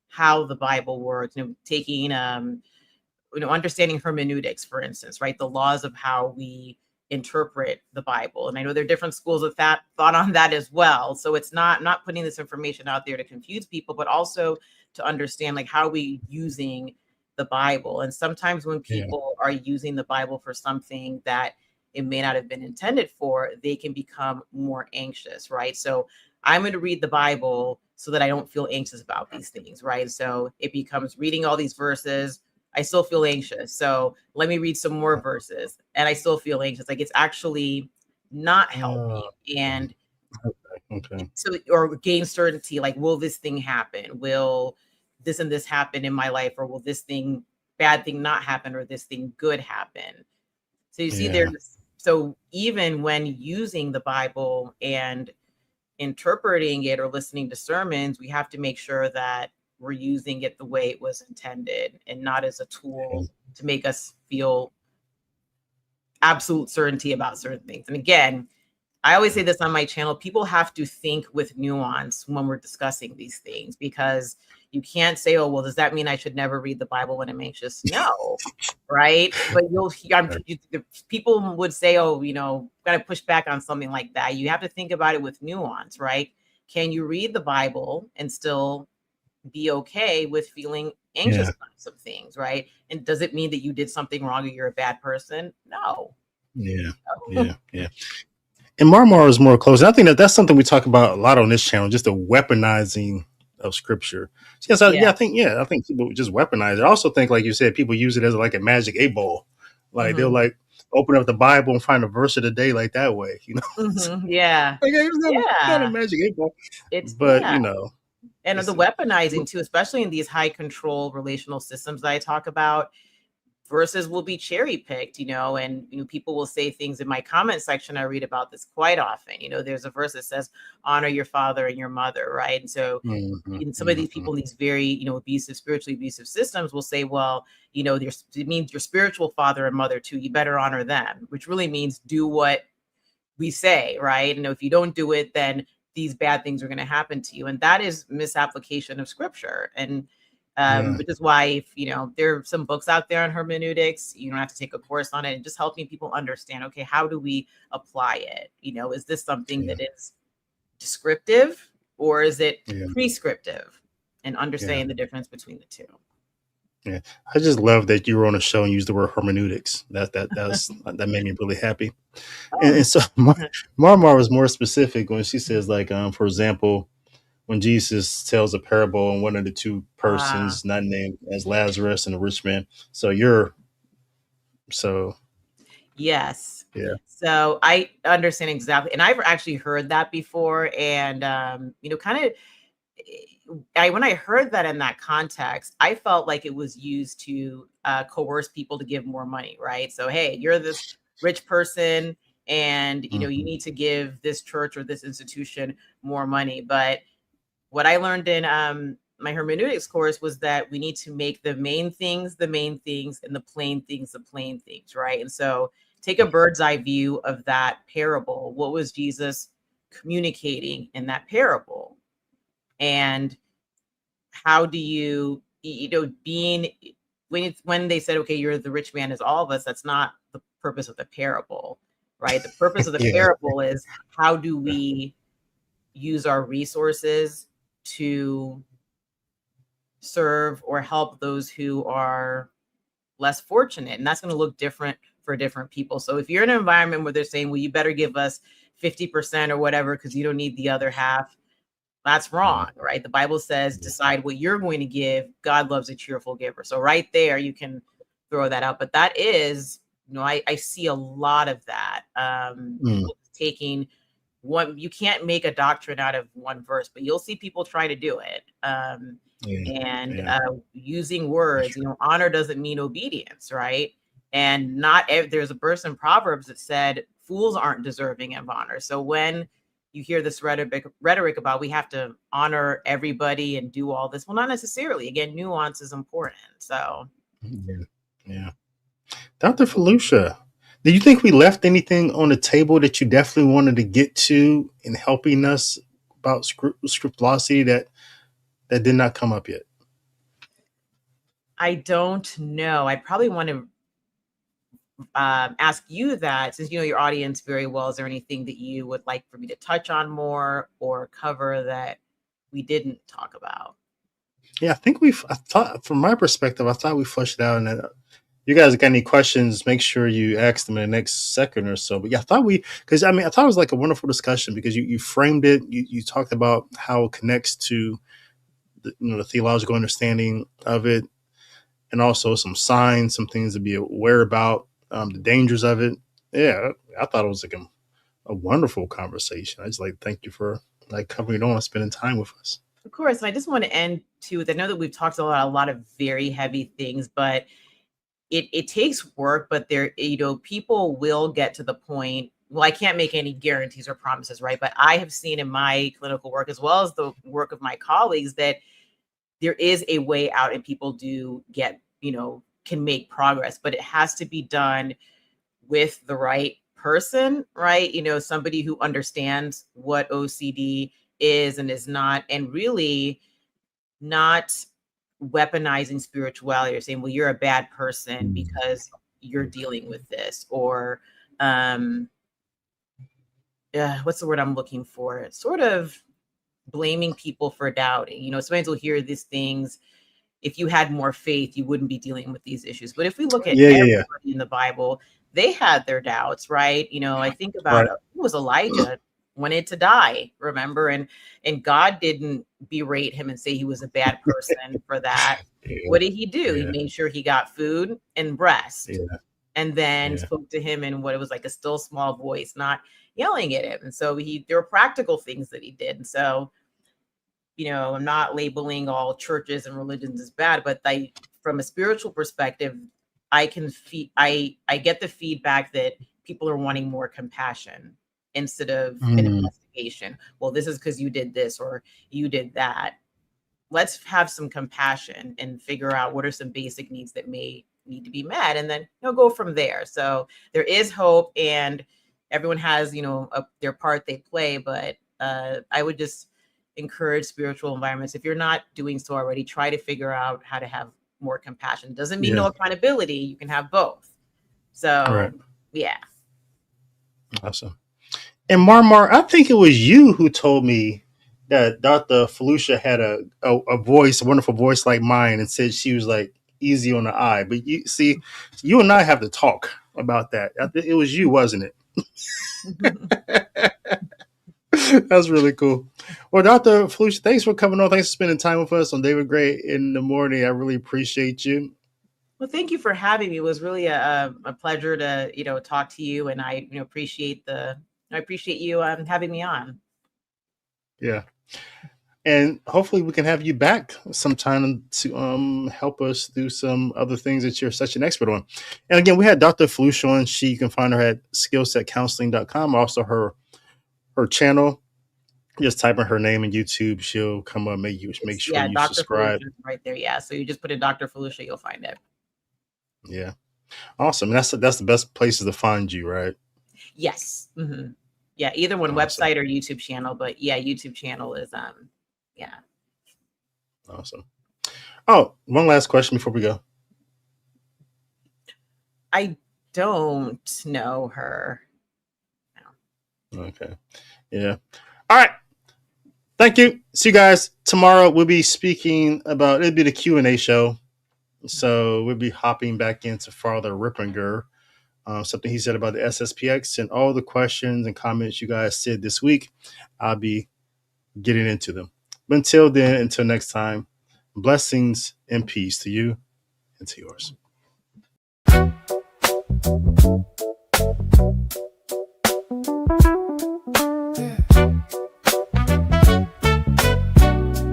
how the Bible works, taking, understanding hermeneutics, for instance, right? The laws of how we interpret the Bible. And I know there are different schools of thought on that as well. So it's not putting this information out there to confuse people, but also to understand like how we using the Bible. And sometimes when people are using the Bible for something that it may not have been intended for, they can become more anxious, right? So I'm going to read the Bible so that I don't feel anxious about these things, right? So it becomes reading all these verses. I still feel anxious. So let me read some more verses and I still feel anxious. Like it's actually not helping. And so, or gain certainty, like, will this thing happen? Will this and this happen in my life? Or will this bad thing not happen? Or this thing good happen? So you see so even when using the Bible and interpreting it or listening to sermons, we have to make sure that we're using it the way it was intended and not as a tool to make us feel absolute certainty about certain things. And again, I always say this on my channel, people have to think with nuance when we're discussing these things, because you can't say, oh, well, does that mean I should never read the Bible when I'm anxious? No, right? But people would say, oh, got to push back on something like that. You have to think about it with nuance, right? Can you read the Bible and still be okay with feeling anxious about some things, right? And does it mean that you did something wrong or you're a bad person? No. Yeah. And Marmar is more close. And I think that's something we talk about a lot on this channel, just the weaponizing of scripture. Yes, Yeah. I think people just weaponize it. I also think, like you said, people use it as like a magic 8 ball. Like they'll like open up the Bible and find a verse of the day like that way, you know. Yeah. Like, hey, it's not a Yeah. magic 8 ball. It's But you know, and the weaponizing too, especially in these high control relational systems that I talk about, verses will be cherry picked, and people will say things in my comment section. I read about this quite often. There's a verse that says, honor your father and your mother, right? And so in some of these people in these very, abusive, spiritually abusive systems will say, well, it means your spiritual father and mother too. You better honor them, which really means do what we say, right? And if you don't do it, then these bad things are going to happen to you. And that is misapplication of scripture. And which is why, if there are some books out there on hermeneutics, you don't have to take a course on it, and just helping people understand, okay, how do we apply it? Is this something that is descriptive or is it prescriptive? And understanding the difference between the two. Yeah, I just love that you were on a show and used the word hermeneutics. That made me really happy. And so Marmar was more specific when she says, like, for example, when Jesus tells a parable and one of the two persons not named as Lazarus and the rich man. Yes. Yeah. So I understand exactly. And I've actually heard that before. And, kind of, when I heard that in that context, I felt like it was used to coerce people to give more money, right? So, hey, you're this rich person and, you need to give this church or this institution more money. But what I learned in my hermeneutics course was that we need to make the main things, and the plain things, right? And so take a bird's eye view of that parable. What was Jesus communicating in that parable? And how do you, when they said, okay, you're the rich man as all of us, that's not the purpose of the parable, right? The purpose of the parable is how do we use our resources to serve or help those who are less fortunate. And that's going to look different for different people. So if you're in an environment where they're saying, well, you better give us 50% or whatever, because you don't need the other half, that's wrong, right? The Bible says, decide what you're going to give. God loves a cheerful giver. So right there, you can throw that out. But that is, I see a lot of that. Taking one, you can't make a doctrine out of one verse, but you'll see people try to do it. Using words, honor doesn't mean obedience, right? And there's a verse in Proverbs that said, fools aren't deserving of honor. So when you hear this rhetoric about we have to honor everybody and do all this, well, not necessarily. Again, nuance is important. So, yeah. Dr. Foluso, do you think we left anything on the table that you definitely wanted to get to in helping us about scrupulosity that did not come up yet? I don't know. I probably want to ask you that, since you know your audience very well. Is there anything that you would like for me to touch on more or cover that we didn't talk about? Yeah, I thought from my perspective, I thought we fleshed it out. And you guys got any questions, make sure you ask them in the next second or so. But yeah, I thought I thought it was like a wonderful discussion because you framed it. You talked about how it connects to the theological understanding of it, and also some signs, some things to be aware about, the dangers of it. Yeah, I thought it was like a wonderful conversation. I just like thank you for covering it on and spending time with us. Of course. And I just want to end too with, I know that we've talked about a lot of very heavy things, but it takes work. But there, people will get to the point. Well, I can't make any guarantees or promises, right? But I have seen in my clinical work, as well as the work of my colleagues, that there is a way out and people do get, can make progress, but it has to be done with the right person, right? Somebody who understands what OCD is and is not, and really not weaponizing spirituality or saying, well, you're a bad person because you're dealing with this, or what's the word I'm looking for? Sort of blaming people for doubting. Sometimes we'll hear these things if you had more faith, you wouldn't be dealing with these issues. But if we look at Yeah, everybody in the Bible, they had their doubts, right? I think about Right. who was Elijah, wanted to die, remember? And God didn't berate him and say he was a bad person for that. Yeah. What did he do? Yeah. He made sure he got food and rest. Yeah. And then Yeah. spoke to him in what it was like a still small voice, not yelling at him. And so there were practical things that he did. And so, I'm not labeling all churches and religions as bad, but from a spiritual perspective, I get the feedback that people are wanting more compassion instead of an investigation. Well, this is because you did this or you did that. Let's have some compassion and figure out what are some basic needs that may need to be met, and then go from there. So there is hope, and everyone has their part they play. But I would just encourage spiritual environments, if you're not doing so already, try to figure out how to have more compassion. Doesn't mean no accountability. You can have both. So yeah. Awesome. And Marmar, I think it was you who told me that Dr. Foluso had a voice, a wonderful voice like mine, and said she was like easy on the eye. But you see, you and I have to talk about that. It was you, wasn't it? That's really cool. Well, Dr. Foluso, thanks for coming on. Thanks for spending time with us on David Gray in the morning. I really appreciate you. Well, thank you for having me. It was really a pleasure to talk to you, and I appreciate you having me on. Yeah. And hopefully we can have you back sometime to help us do some other things that you're such an expert on. And again, we had Dr. Foluso on. You can find her at skillsetcounseling.com. Also her channel. Just type in her name in YouTube. She'll come up. Make sure you Dr. subscribe. Foluso right there. Yeah. So you just put in Dr. Foluso, you'll find it. Yeah. Awesome. That's the best places to find you, right? Yes. Mm-hmm. Yeah. Either one, awesome. Website or YouTube channel, but yeah, YouTube channel is yeah. Awesome. Oh, one last question before we go. I don't know her. No. Okay. Yeah. All right. Thank you. See you guys tomorrow. We'll be speaking about, it'll be the Q&A show. So we'll be hopping back into Father Rippinger, something he said about the SSPX, and all the questions and comments you guys said this week. I'll be getting into them. But until then, until next time, blessings and peace to you and to yours.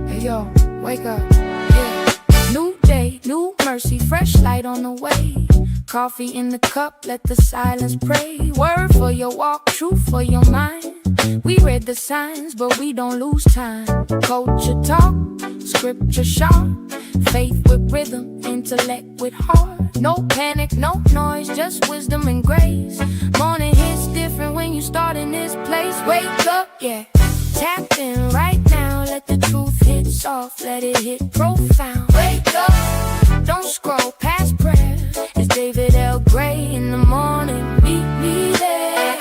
Hey yo, wake up. Yeah. New day, new mercy, fresh light on the way. Coffee in the cup, let the silence pray. Word for your walk, truth for your mind. We read the signs, but we don't lose time. Culture talk, scripture sharp. Faith with rhythm, intellect with heart. No panic, no noise, just wisdom and grace. Morning hits different when you start in this place. Wake up, yeah. Tap in right now, let the truth hit soft, let it hit profound. Wake up, don't scroll past prayer. It's David L. Gray in the morning, meet me there.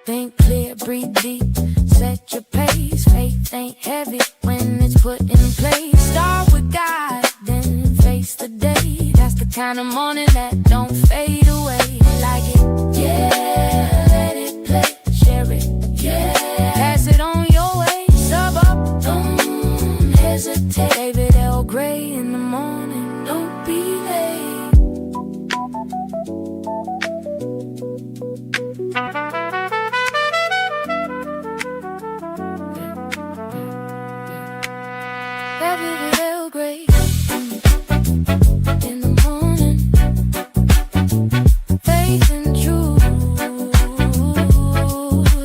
Think clear, breathe deep, set your pace. Faith ain't heavy when it's put in place. Start with God, then face the day. That's the kind of morning that don't fade away. Like it, yeah, let it play, share it, yeah. Pass it on your way, sub up, don't hesitate. David L. Gray in the morning, don't be late. David L. Gray in the morning. Faith and truth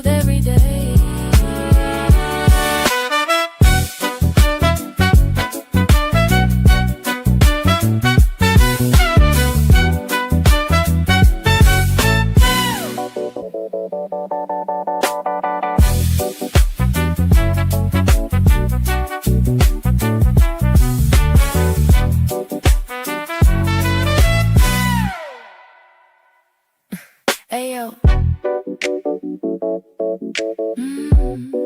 every day. Mm.